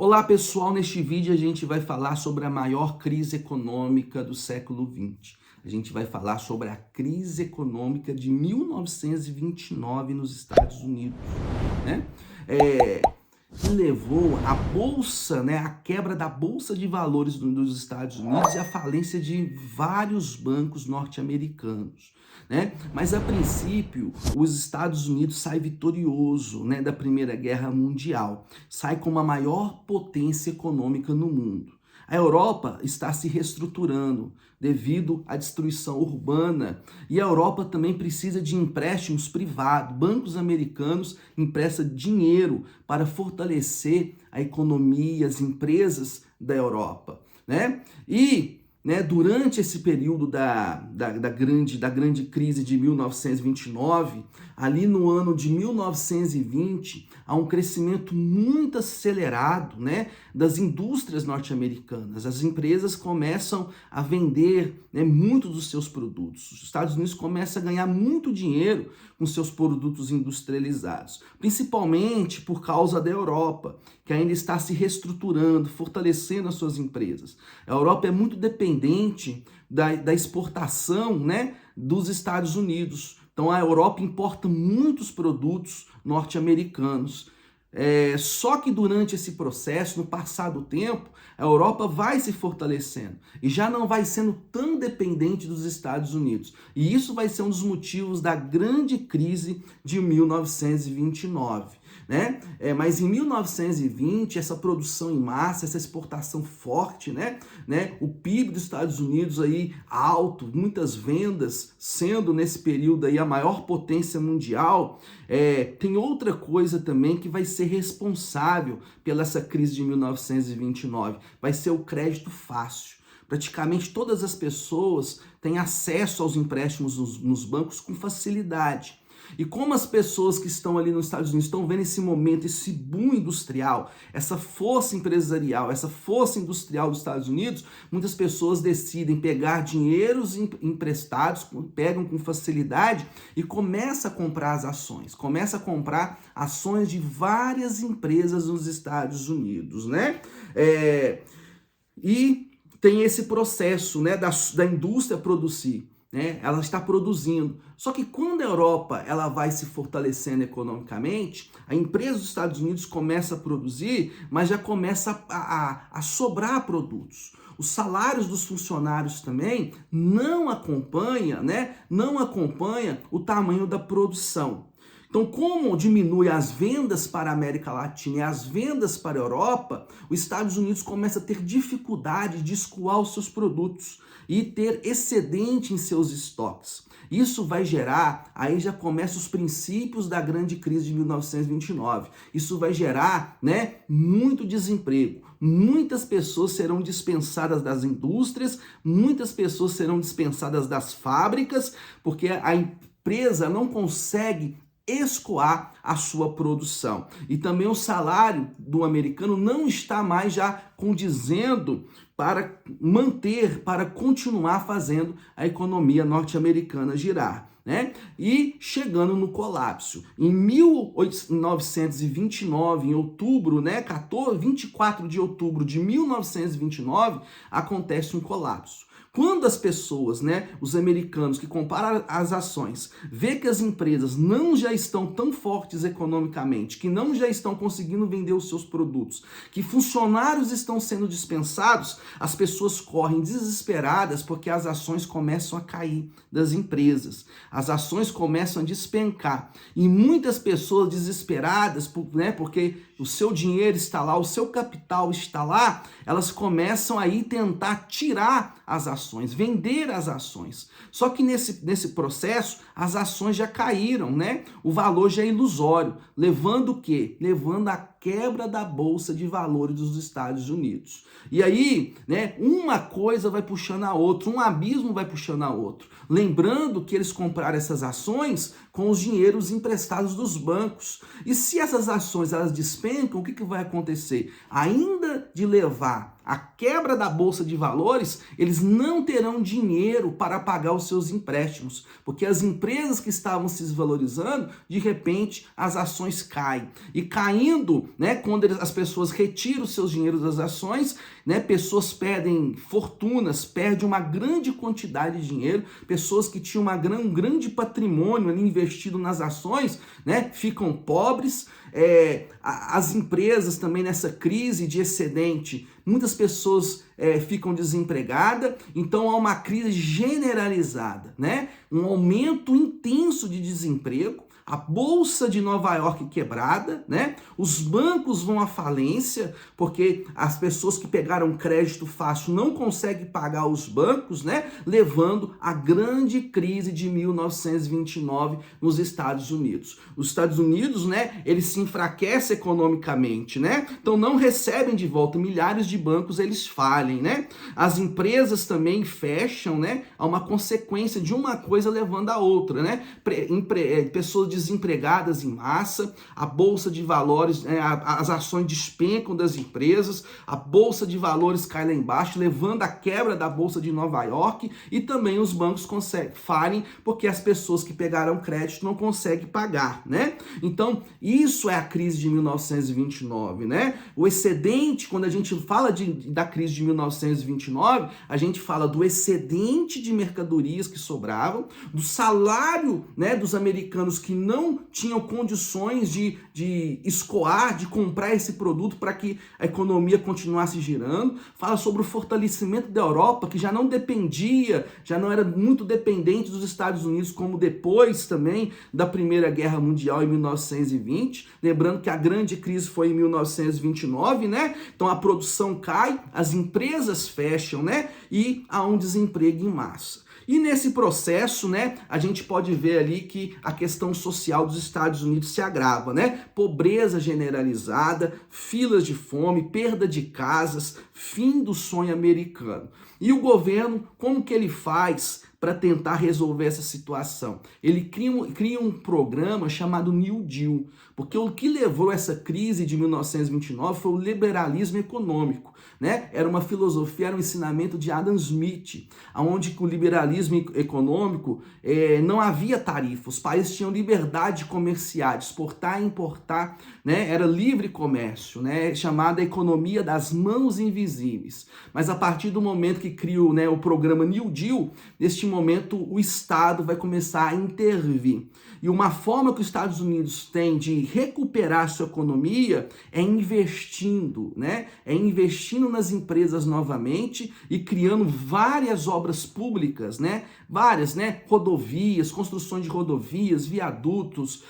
Olá pessoal, neste vídeo a gente vai falar sobre a maior crise econômica do século XX. A gente vai falar sobre a crise econômica de 1929 nos Estados Unidos, né? Que levou a bolsa, né, a quebra da bolsa de valores dos Estados Unidos e a falência de vários bancos norte-americanos, né? Mas a princípio, os Estados Unidos sai vitorioso, né, da Primeira Guerra Mundial, sai como a maior potência econômica no mundo. A Europa está se reestruturando devido à destruição urbana e a Europa também precisa de empréstimos privados. Bancos americanos emprestam dinheiro para fortalecer a economia, as empresas da Europa, né? Durante esse período da grande crise de 1929, ali no ano de 1920, há um crescimento muito acelerado, né, das indústrias norte-americanas. As empresas começam a vender, né, muito dos seus produtos. Os Estados Unidos começam a ganhar muito dinheiro com seus produtos industrializados, principalmente por causa da Europa, que ainda está se reestruturando, fortalecendo as suas empresas. A Europa é muito dependente da exportação, né, dos Estados Unidos. Então a Europa importa muitos produtos norte-americanos. Só que durante esse processo, no passar do tempo, a Europa vai se fortalecendo e já não vai sendo tão dependente dos Estados Unidos. E isso vai ser um dos motivos da grande crise de 1929. Né? Mas em 1920, essa produção em massa, essa exportação forte, né? O PIB dos Estados Unidos aí alto, muitas vendas, sendo nesse período aí a maior potência mundial. Tem outra coisa também que vai ser responsável pela essa crise de 1929, vai ser o crédito fácil. Praticamente todas as pessoas têm acesso aos empréstimos nos bancos com facilidade. E como as pessoas que estão ali nos Estados Unidos estão vendo esse momento, esse boom industrial, essa força empresarial, essa força industrial dos Estados Unidos, muitas pessoas decidem pegar dinheiros emprestados, pegam com facilidade e começam a comprar as ações. Começam a comprar ações de várias empresas nos Estados Unidos, né? E tem esse processo, né, da indústria produzir. Né? Ela está produzindo. Só que quando a Europa ela vai se fortalecendo economicamente, a empresa dos Estados Unidos começa a produzir, mas já começa a sobrar produtos. Os salários dos funcionários também não acompanham, né? Não acompanha o tamanho da produção. Então, como diminui as vendas para a América Latina e as vendas para a Europa, os Estados Unidos começa a ter dificuldade de escoar os seus produtos e ter excedente em seus estoques. Isso vai gerar, aí já começam os princípios da grande crise de 1929. Isso vai gerar, né, muito desemprego. Muitas pessoas serão dispensadas das indústrias, muitas pessoas serão dispensadas das fábricas, porque a empresa não consegue escoar a sua produção. E também o salário do americano não está mais já condizendo para manter, para continuar fazendo a economia norte-americana girar. Né? E chegando no colapso. Em 1929, em outubro, né, 24 de outubro de 1929, acontece um colapso. Quando as pessoas, né, os americanos que comparam as ações, vê que as empresas não já estão tão fortes economicamente, que não já estão conseguindo vender os seus produtos, que funcionários estão sendo dispensados, as pessoas correm desesperadas porque as ações começam a cair das empresas. As ações começam a despencar. E muitas pessoas desesperadas, né, porque o seu dinheiro está lá, o seu capital está lá, elas começam aí tentar tirar as ações, vender as ações. Só que nesse processo, as ações já caíram, né? O valor já é ilusório, levando o quê? Levando a quebra da bolsa de valores dos Estados Unidos. E aí, né, uma coisa vai puxando a outra, um abismo vai puxando a outro. Lembrando que eles compraram essas ações com os dinheiros emprestados dos bancos. E se essas ações elas despencam, o que vai acontecer? Ainda de levar a quebra da Bolsa de Valores, eles não terão dinheiro para pagar os seus empréstimos, porque as empresas que estavam se desvalorizando, de repente as ações caem. E caindo, né, quando as pessoas retiram os seus dinheiros das ações, né, pessoas perdem fortunas, perdem uma grande quantidade de dinheiro, pessoas que tinham um grande patrimônio ali investido nas ações, né, ficam pobres. As empresas também nessa crise de excedente, muitas pessoas ficam desempregadas, então há uma crise generalizada, né? Um aumento intenso de desemprego, a Bolsa de Nova York quebrada, né? Os bancos vão à falência, porque as pessoas que pegaram crédito fácil não conseguem pagar os bancos, né? Levando à grande crise de 1929 nos Estados Unidos. Os Estados Unidos, né? Eles se enfraquecem economicamente, né? Então não recebem de volta, milhares de bancos eles falem, né? As empresas também fecham, né? Há uma consequência de uma coisa levando a outra, né? Pessoas desempregadas em massa, a Bolsa de Valores, as ações despencam das empresas, a Bolsa de Valores cai lá embaixo, levando à quebra da Bolsa de Nova York, e também os bancos falem porque as pessoas que pegaram crédito não conseguem pagar, né? Então, isso é a crise de 1929, né? O excedente, quando a gente fala da crise de 1929, a gente fala do excedente de mercadorias que sobravam, do salário, né, dos americanos que não tinham condições de escoar, de comprar esse produto para que a economia continuasse girando. Fala sobre o fortalecimento da Europa, que já não dependia, já não era muito dependente dos Estados Unidos, como depois também da Primeira Guerra Mundial em 1920. Lembrando que a grande crise foi em 1929, né? Então a produção cai, as empresas fecham, né? E há um desemprego em massa. E nesse processo, né, a gente pode ver ali que a questão social dos Estados Unidos se agrava, né? Pobreza generalizada, filas de fome, perda de casas, fim do sonho americano. E o governo, como que ele faz para tentar resolver essa situação? Ele cria um programa chamado New Deal, porque o que levou essa crise de 1929 foi o liberalismo econômico, né? Era uma filosofia, era um ensinamento de Adam Smith, onde o liberalismo econômico não havia tarifa, os países tinham liberdade comercial, de exportar e importar, né? Era livre comércio, né? Chamada economia das mãos invisíveis. Mas a partir do momento que criou, né, o programa New Deal, neste momento o Estado vai começar a intervir. E uma forma que os Estados Unidos têm de recuperar sua economia é investindo, né? É investindo nas empresas novamente e criando várias obras públicas, né? Várias, né? Rodovias, construções de rodovias, viadutos,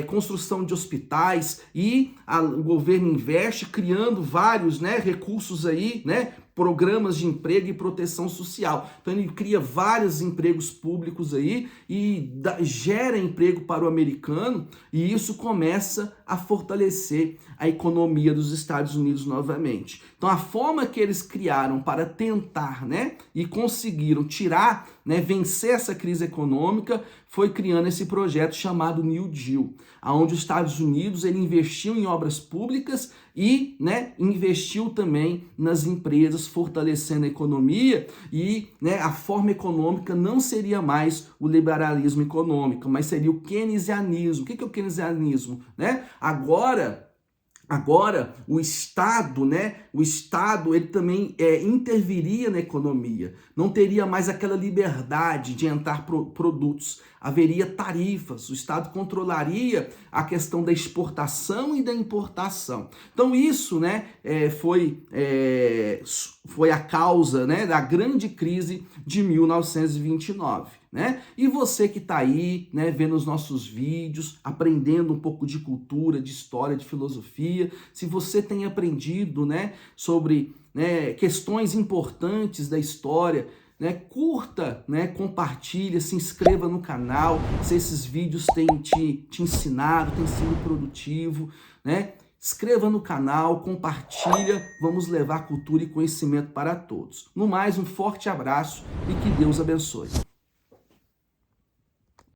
construção de hospitais, e o governo investe criando vários, né, recursos aí, né? Programas de emprego e proteção social. Então ele cria vários empregos públicos aí e gera emprego para o americano, e isso começa a fortalecer a economia dos Estados Unidos novamente. Então a forma que eles criaram para tentar, né, e conseguiram tirar, né, vencer essa crise econômica, foi criando esse projeto chamado New Deal, onde os Estados Unidos ele investiu em obras públicas e, né, investiu também nas empresas, fortalecendo a economia, e, né, a forma econômica não seria mais o liberalismo econômico, mas seria o keynesianismo. O que é o keynesianismo, né? Agora o Estado, né? O Estado ele também interviria na economia. Não teria mais aquela liberdade de entrar produtos. Haveria tarifas. O Estado controlaria a questão da exportação e da importação. Então isso, né, foi a causa, né, da grande crise de 1929. Né? E você que está aí, né, vendo os nossos vídeos, aprendendo um pouco de cultura, de história, de filosofia, se você tem aprendido, né, sobre, né, questões importantes da história, né, curta, né, compartilha, se inscreva no canal, se esses vídeos têm te ensinado, têm sido produtivo, né? Inscreva no canal, compartilha, vamos levar cultura e conhecimento para todos. No mais, um forte abraço e que Deus abençoe.